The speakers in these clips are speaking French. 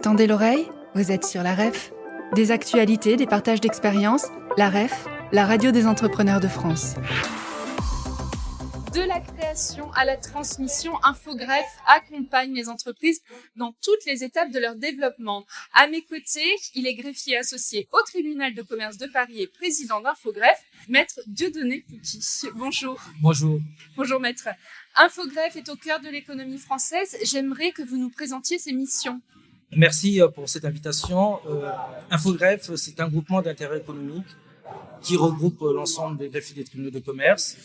Tendez l'oreille, vous êtes sur la REF. Des actualités, des partages d'expériences, la REF, la radio des entrepreneurs de France. De la création à la transmission, Infogreffe accompagne les entreprises dans toutes les étapes de leur développement. À mes côtés, il est greffier associé au tribunal de commerce de Paris et président d'Infogreffe, maître Dieudonné Pouky. Bonjour. Bonjour. Bonjour maître. Infogreffe est au cœur de l'économie française. J'aimerais que vous nous présentiez ses missions. Merci pour cette invitation. Infogreffe, c'est un groupement d'intérêt économique qui regroupe l'ensemble des greffiers des tribunaux de commerce.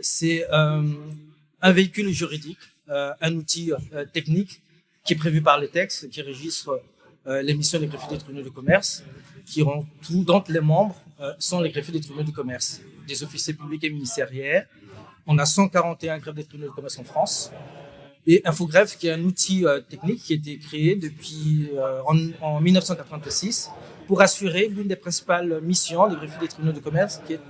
C'est un véhicule juridique, un outil technique qui est prévu par les textes, qui registre les missions des greffiers des tribunaux de commerce, qui rend tout. Donc les membres sont les greffiers des tribunaux de commerce, des officiers publics et ministériels. On a 141 greffes des tribunaux de commerce en France. Et Infogreffe, qui est un outil technique qui a été créé depuis en 1986 pour assurer l'une des principales missions des greffiers des tribunaux de commerce, qui est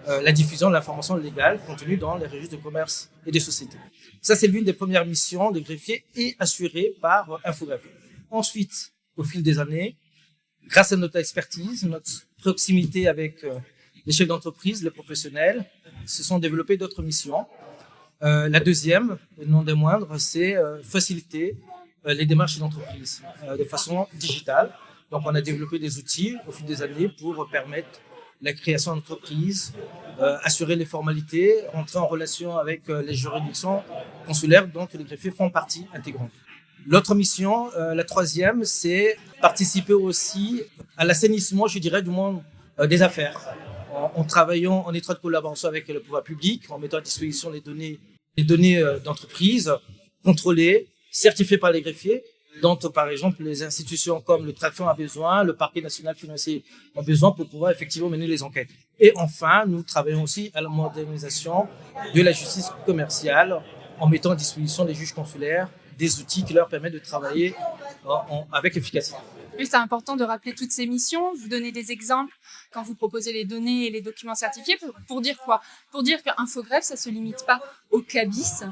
la diffusion de l'information légale contenue dans les registres de commerce et des sociétés. Ça, c'est l'une des premières missions des greffiers et assurée par Infogreffe. Ensuite, au fil des années, grâce à notre expertise, notre proximité avec les chefs d'entreprise, les professionnels, se sont développées d'autres missions. La deuxième, et non des moindres, c'est faciliter les démarches d'entreprise de façon digitale. Donc, on a développé des outils au fil des années pour permettre la création d'entreprise, assurer les formalités, entrer en relation avec les juridictions consulaires dont les greffiers font partie intégrante. L'autre mission, la troisième, c'est participer aussi à l'assainissement, je dirais, du monde des affaires. En travaillant en étroite collaboration avec le pouvoir public, en mettant à disposition les données d'entreprise, contrôlées, certifiées par les greffiers, dont par exemple les institutions comme le Tracfin a besoin, le Parquet national financier a besoin pour pouvoir effectivement mener les enquêtes. Et enfin, nous travaillons aussi à la modernisation de la justice commerciale en mettant à disposition des juges consulaires des outils qui leur permettent de travailler avec efficacité. Oui, c'est important de rappeler toutes ces missions. Vous donnez des exemples quand vous proposez les données et les documents certifiés. Pour dire quoi? Pour dire qu'Infogreffe, ça ne se limite pas au CABIS,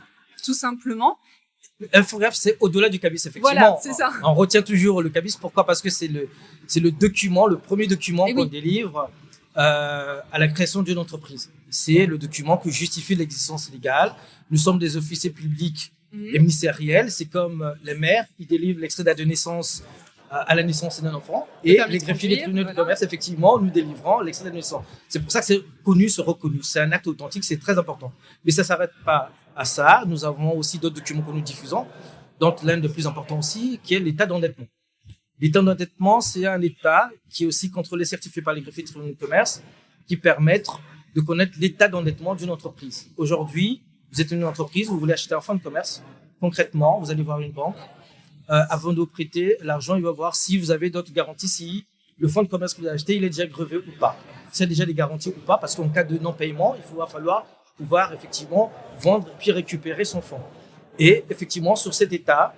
tout simplement. Infogreffe, c'est au-delà du CABIS, effectivement. Voilà, c'est ça. On retient toujours le CABIS. Pourquoi? Parce que c'est le document, le premier document qu'on délivre à la création d'une entreprise. C'est le document qui justifie l'existence légale. Nous sommes des officiers publics et ministériels. C'est comme les maires qui délivrent l'extrait d'acte de naissance à la naissance d'un enfant. Et les greffiers des tribunaux de commerce, effectivement, nous délivrons l'extrait d'acte de naissance. C'est pour ça que c'est connu, c'est reconnu. C'est un acte authentique, c'est très important. Mais ça ne s'arrête pas à ça. Nous avons aussi d'autres documents que nous diffusons, dont l'un des plus importants aussi, qui est l'état d'endettement. L'état d'endettement, c'est un état qui est aussi contrôlé, certifié par les greffiers des tribunaux de commerce, qui permettent de connaître l'état d'endettement d'une entreprise. Aujourd'hui, vous êtes une entreprise, vous voulez acheter un fonds de commerce. Concrètement, vous allez voir une banque. Avant de vous prêter l'argent, il va voir si vous avez d'autres garanties, si le fonds de commerce que vous avez acheté, il est déjà grevé ou pas. S'il y a déjà des garanties ou pas, parce qu'en cas de non-paiement, il va falloir pouvoir effectivement vendre puis récupérer son fonds. Et effectivement, sur cet état,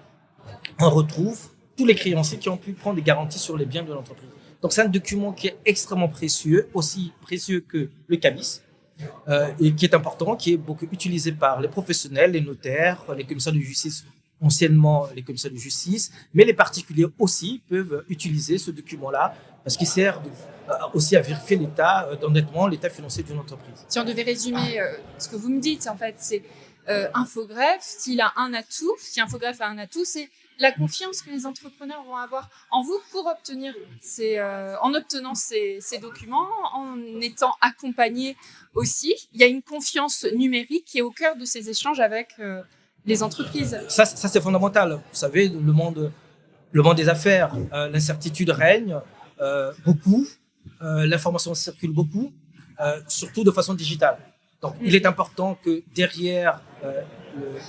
on retrouve tous les créanciers qui ont pu prendre des garanties sur les biens de l'entreprise. Donc, c'est un document qui est extrêmement précieux, aussi précieux que le CABIS, et qui est important, qui est beaucoup utilisé par les professionnels, les notaires, les commissaires de justice, anciennement les commissaires de justice, mais les particuliers aussi peuvent utiliser ce document-là parce qu'il sert aussi à vérifier l'état d'endettement, l'état financier d'une entreprise. Si on devait résumer ce que vous me dites, en fait, c'est Infogreffe, si Infogreffe a un atout, c'est la confiance que les entrepreneurs vont avoir en vous pour obtenir en obtenant ces documents, en étant accompagnés aussi. Il y a une confiance numérique qui est au cœur de ces échanges avec les entreprises. Ça c'est fondamental. Vous savez, le monde des affaires, l'incertitude règne beaucoup, l'information circule beaucoup, surtout de façon digitale. Donc, il est important que derrière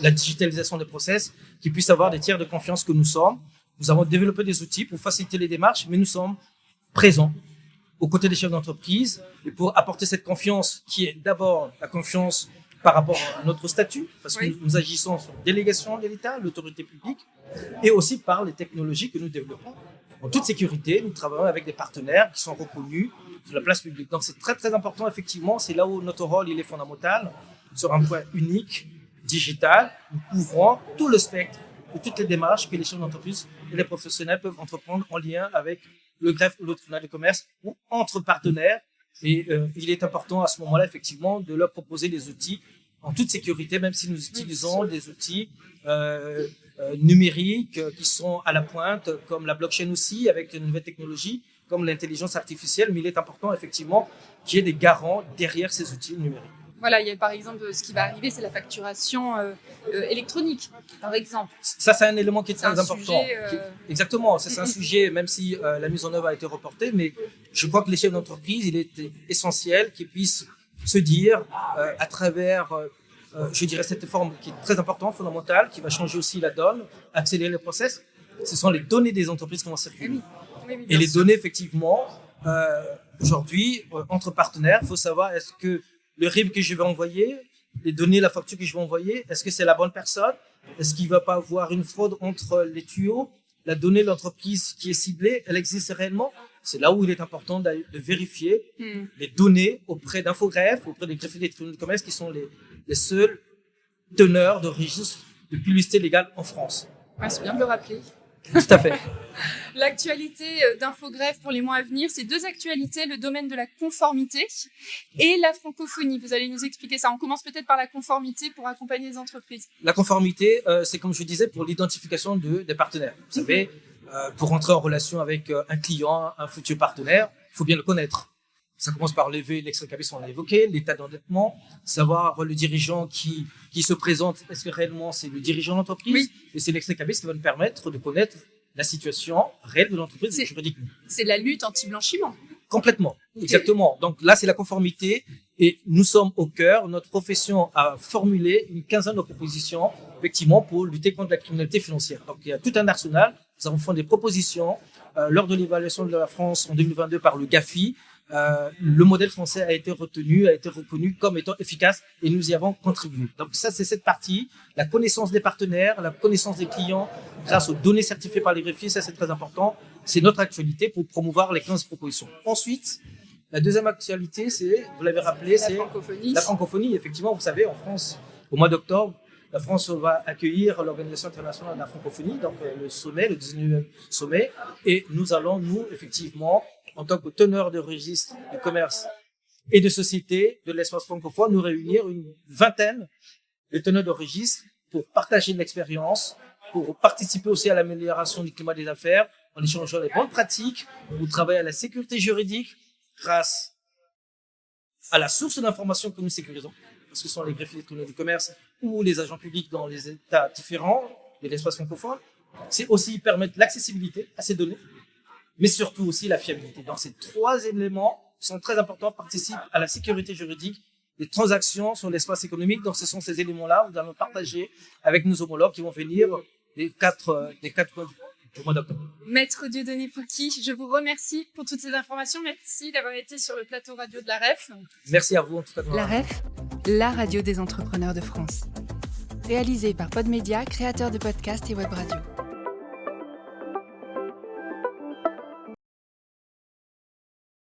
la digitalisation des process, qu'il puisse avoir des tiers de confiance que nous sommes. Nous avons développé des outils pour faciliter les démarches, mais nous sommes présents aux côtés des chefs d'entreprise et pour apporter cette confiance qui est d'abord la confiance par rapport à notre statut, parce que nous agissons sur délégation de l'État, l'autorité publique, et aussi par les technologies que nous développons. En toute sécurité, nous travaillons avec des partenaires qui sont reconnus sur la place publique. Donc c'est très très important, effectivement, c'est là où notre rôle il est fondamental, sur un point unique, digital, nous couvrons tout le spectre de toutes les démarches que les chefs d'entreprise et les professionnels peuvent entreprendre en lien avec le greffe ou le tribunal de commerce ou entre partenaires. Et il est important à ce moment-là, effectivement, de leur proposer des outils en toute sécurité, même si nous utilisons des outils numériques qui sont à la pointe, comme la blockchain aussi, avec de nouvelles technologies, comme l'intelligence artificielle. Mais il est important, effectivement, qu'il y ait des garants derrière ces outils numériques. Voilà, il y a par exemple, ce qui va arriver, c'est la facturation électronique, par exemple. Ça, c'est un élément qui est très important. Sujet, Exactement, c'est un sujet, même si la mise en œuvre a été reportée, mais je crois que les chefs d'entreprise, il est essentiel qu'ils puissent se dire, à travers, je dirais, cette forme qui est très importante, fondamentale, qui va changer aussi la donne, accélérer le process, ce sont les données des entreprises qui vont circuler. Oui, Et les données, effectivement, aujourd'hui, entre partenaires, il faut savoir, est-ce que le RIB que je vais envoyer, les données, la facture que je vais envoyer, est-ce que c'est la bonne personne? Est-ce qu'il ne va pas avoir une fraude entre les tuyaux? La donnée de l'entreprise qui est ciblée, elle existe réellement? C'est là où il est important de vérifier les données auprès d'Infogreffe, auprès des greffiers des tribunaux de commerce qui sont les seuls teneurs de registre de publicité légale en France. Ouais, c'est bien de le rappeler. Tout à fait. L'actualité d'Infogreffe pour les mois à venir, c'est deux actualités, le domaine de la conformité et la francophonie. Vous allez nous expliquer ça. On commence peut-être par la conformité pour accompagner les entreprises. La conformité, c'est comme je disais, pour l'identification des partenaires. Vous savez, pour entrer en relation avec un client, un futur partenaire, il faut bien le connaître. Ça commence par lever l'extrait cabis, on l'a évoqué, l'état d'endettement, savoir le dirigeant qui se présente, est-ce que réellement c'est le dirigeant de l'entreprise? Oui. Et c'est l'extrait cabis qui va nous permettre de connaître la situation réelle de l'entreprise juridique. C'est la lutte anti-blanchiment. Complètement, exactement. Donc là, c'est la conformité et nous sommes au cœur. Notre profession a formulé une quinzaine de propositions, effectivement, pour lutter contre la criminalité financière. Donc il y a tout un arsenal. Nous avons fait des propositions lors de l'évaluation de la France en 2022 par le GAFI. Le modèle français a été retenu, a été reconnu comme étant efficace et nous y avons contribué. Donc ça, c'est cette partie, la connaissance des partenaires, la connaissance des clients grâce aux données certifiées par les greffiers, ça c'est très important. C'est notre actualité pour promouvoir les 15 propositions. Ensuite, la deuxième actualité, c'est, vous l'avez rappelé, c'est la francophonie. Effectivement, vous savez, en France, au mois d'octobre, la France va accueillir l'Organisation internationale de la francophonie, donc le sommet, le 19e sommet, et nous allons, nous, effectivement, en tant que teneur de registre de commerce et de société de l'espace francophone, nous réunir une vingtaine de teneurs de registre pour partager de l'expérience, pour participer aussi à l'amélioration du climat des affaires, en échangeant les bonnes pratiques, pour travailler à la sécurité juridique grâce à la source d'information que nous sécurisons, parce que ce sont les greffiers des tribunaux du commerce ou les agents publics dans les États différents de l'espace francophone. C'est aussi permettre l'accessibilité à ces données, mais surtout aussi la fiabilité. Donc ces trois éléments sont très importants, participent à la sécurité juridique des transactions sur l'espace économique. Donc ce sont ces éléments-là que nous allons partager avec nos homologues qui vont venir des quatre du mois d'octobre. Maître Dieudonné Pouky, je vous remercie pour toutes ces informations. Merci d'avoir été sur le plateau radio de la REF. Merci à vous en tout cas. La REF, la radio des entrepreneurs de France. Réalisée par Podmedia, créateur de podcasts et web radio.